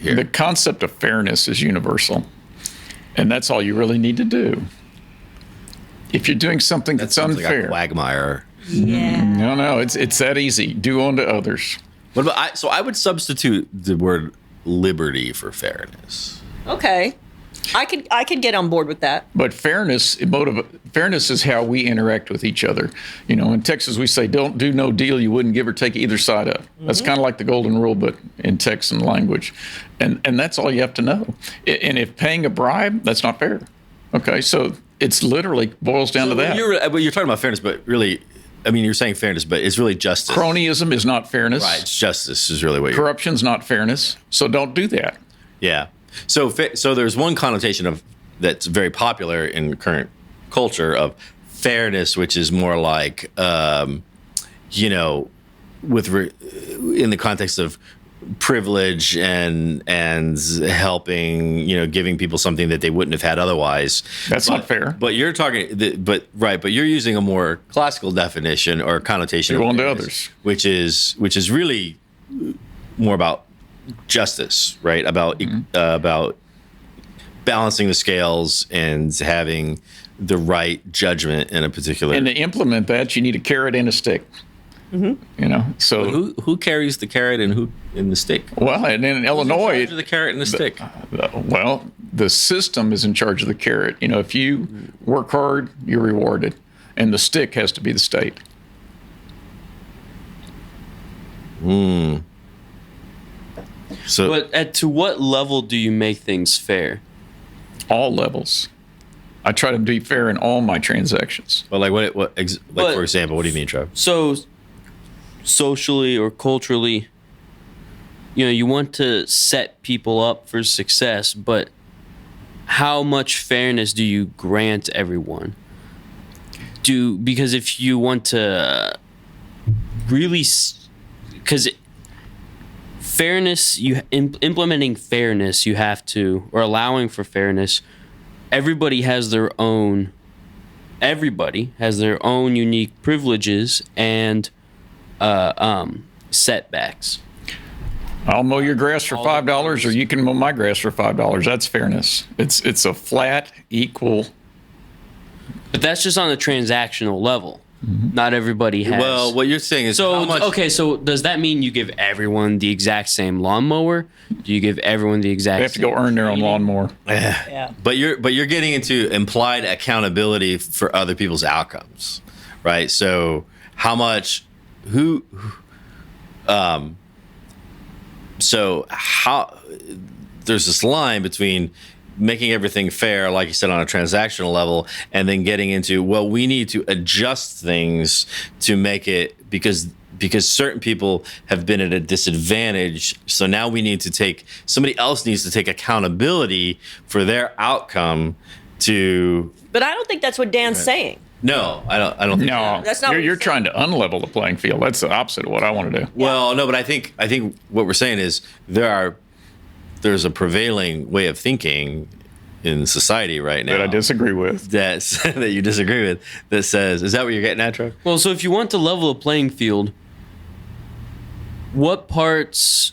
here. The concept of fairness is universal, and that's all you really need to do. If you're doing something that's unfair, like a quagmire. Yeah. no, it's that easy. Do unto others. What about so I would substitute the word liberty for fairness. Okay. I could get on board with that. But fairness is how we interact with each other. You know, in Texas we say, "Don't do no deal you wouldn't give or take either side of." That's kind of like the golden rule, but in Texan language, and that's all you have to know. And if paying a bribe, that's not fair. Okay, so it's literally boils down to that. You're talking about fairness, but really, I mean, you're saying fairness, but it's really justice. Cronyism is not fairness. Right, it's justice is really what Corruption's not fairness. So don't do that. Yeah. So there's one connotation of that's very popular in current culture of fairness, which is more like, you know, in the context of privilege and helping, you know, giving people something that they wouldn't have had otherwise. That's not fair. But you're talking, but you're using a more classical definition or connotation Do of unto fairness, others, which is really more about justice, right? About balancing the scales and having the right judgment in a particular. And to implement that, you need a carrot and a stick. You know, so who carries the carrot and who in the stick? Well, and in Illinois, Who's in charge of the carrot and the stick. Well, the system is in charge of the carrot. You know, if you work hard, you're rewarded, and the stick has to be the state. So, But to what level do you make things fair? All levels. I try to be fair in all my transactions. well, like for example, what do you mean, Trev? So, socially or culturally, you know, you want to set people up for success, but how much fairness do you grant everyone? Because if you want to really, because fairness, implementing fairness, you have to, or allowing for fairness, everybody has their own unique privileges and setbacks. I'll mow your grass for $5, or you can mow my grass for $5. That's fairness. It's a flat, equal. But that's just on the transactional level. Not everybody has. Well, what you're saying is so how much. okay. So does that mean you give everyone the exact same lawnmower? Do you give everyone the exact? They have to go earn their own lawnmower. Yeah. But you're getting into implied accountability for other people's outcomes, right? So how much so how there's this line between making everything fair, like you said, on a transactional level, and then getting into, well, we need to adjust things to make it because certain people have been at a disadvantage. So now somebody else needs to take accountability for their outcome to. But I don't think that's what Dan's saying. No, I don't think No, That's not what you're he's trying to unlevel the playing field. That's the opposite of what I want to do. Well, no, but I think what we're saying is there's a prevailing way of thinking in society right now That I disagree with. that you disagree with, that says, is that what you're getting at, Trev? Well, so if you want to level the playing field, what parts?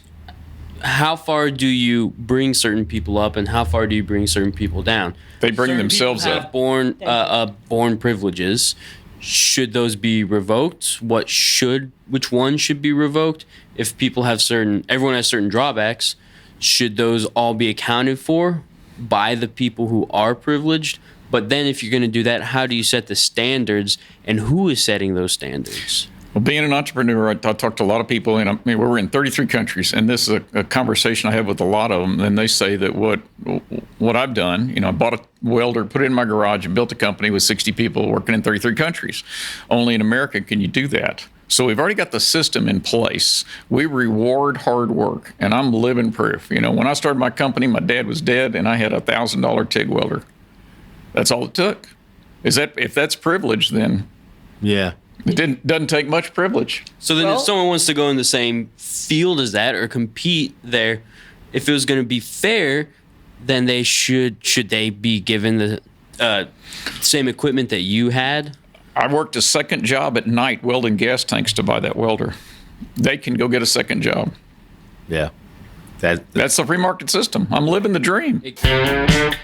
How far do you bring certain people up, and how far do you bring certain people down? They bring Certain themselves people up. have born privileges. Should those be revoked? Which one should be revoked? If everyone has certain drawbacks, should those all be accounted for by the people who are privileged? But then if you're going to do that, how do you set the standards, and who is setting those standards? Well, being an entrepreneur, I talk to a lot of people, and we're in 33 countries, and this is a conversation I have with a lot of them, and they say that what I've done, I bought a welder, put it in my garage, and built a company with 60 people working in 33 countries. Only in America can you do that. So we've already got the system in place. We reward hard work, and I'm living proof. When I started my company, my dad was dead, and I had a $1,000 TIG welder. That's all it took. If that's privilege, then Yeah. it doesn't take much privilege. So then if someone wants to go in the same field as that or compete there, if it was going to be fair, then they should they be given the same equipment that you had? I worked a second job at night welding gas tanks to buy that welder. They can go get a second job. Yeah. That That's the free market system. I'm living the dream. It-